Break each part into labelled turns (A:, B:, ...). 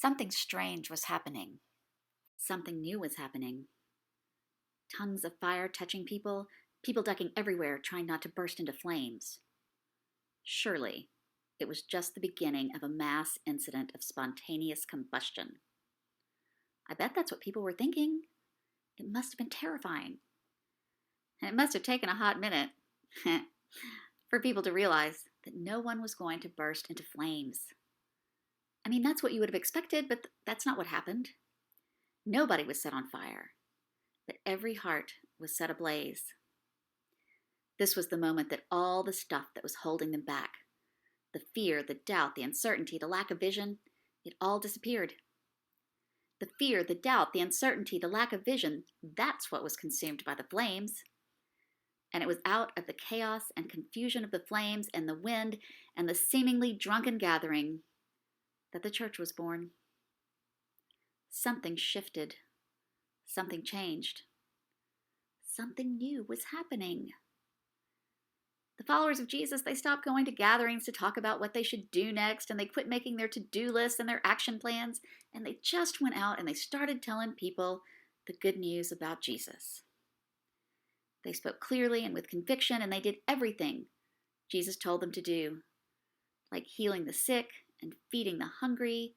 A: Something strange was happening. Something new was happening. Tongues of fire touching people, people ducking everywhere, trying not to burst into flames. Surely, it was just the beginning of a mass incident of spontaneous combustion. I bet that's what people were thinking. It must have been terrifying. And it must have taken a hot minute for people to realize that no one was going to burst into flames. I mean, that's what you would have expected, but that's not what happened. Nobody was set on fire, but every heart was set ablaze. This was the moment that all the stuff that was holding them back, the fear, the doubt, the uncertainty, the lack of vision, it all disappeared. The fear, the doubt, the uncertainty, the lack of vision, that's what was consumed by the flames. And it was out of the chaos and confusion of the flames and the wind and the seemingly drunken gathering that the church was born. Something shifted. Something changed. Something new was happening. The followers of Jesus, they stopped going to gatherings to talk about what they should do next, and they quit making their to-do lists and their action plans, and they just went out and they started telling people the good news about Jesus. They spoke clearly and with conviction, and they did everything Jesus told them to do, like healing the sick and feeding the hungry,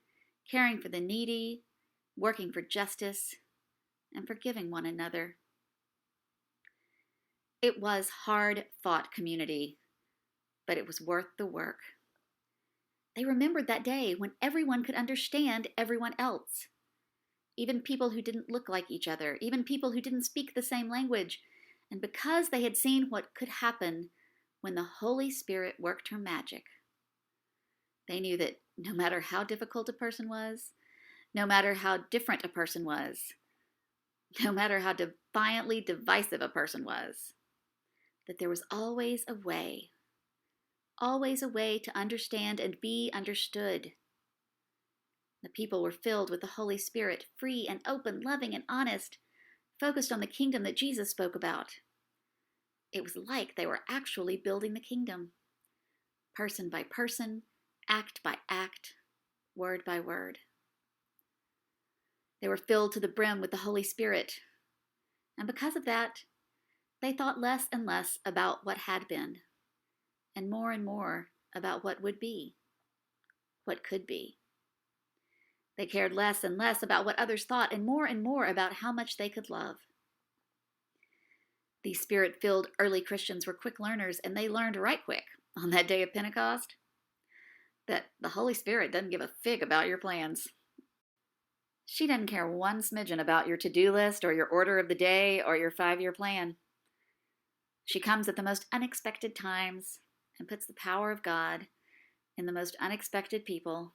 A: caring for the needy, working for justice, and forgiving one another. It was hard-fought community, but it was worth the work. They remembered that day when everyone could understand everyone else, even people who didn't look like each other, even people who didn't speak the same language. And because they had seen what could happen when the Holy Spirit worked her magic, they knew that no matter how difficult a person was, no matter how different a person was, no matter how defiantly divisive a person was, that there was always a way to understand and be understood. The people were filled with the Holy Spirit, free and open, loving and honest, focused on the kingdom that Jesus spoke about. It was like they were actually building the kingdom, person by person, act by act, word by word. They were filled to the brim with the Holy Spirit, and because of that, they thought less and less about what had been, and more about what would be, what could be. They cared less and less about what others thought, and more about how much they could love. These Spirit-filled early Christians were quick learners, and they learned right quick on that day of Pentecost that the Holy Spirit doesn't give a fig about your plans. She doesn't care one smidgen about your to-do list or your order of the day or your 5-year plan. She comes at the most unexpected times and puts the power of God in the most unexpected people,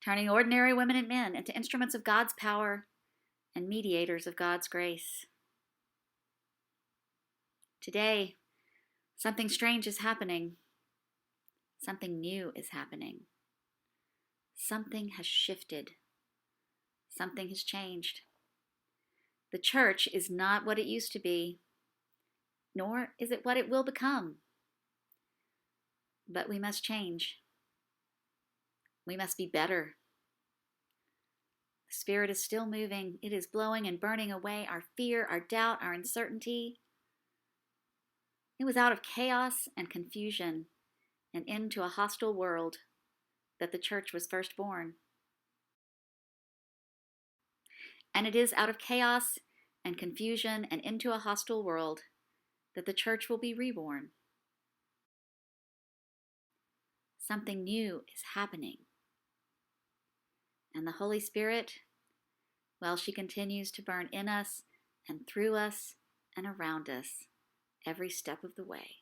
A: turning ordinary women and men into instruments of God's power and mediators of God's grace. Today, something strange is happening. Something new is happening. Something has shifted. Something has changed. The church is not what it used to be, nor is it what it will become. But we must change. We must be better. The Spirit is still moving. It is blowing and burning away our fear, our doubt, our uncertainty. It was out of chaos and confusion and into a hostile world that the church was first born. And it is out of chaos and confusion and into a hostile world that the church will be reborn. Something new is happening. And the Holy Spirit, well, she continues to burn in us and through us and around us every step of the way.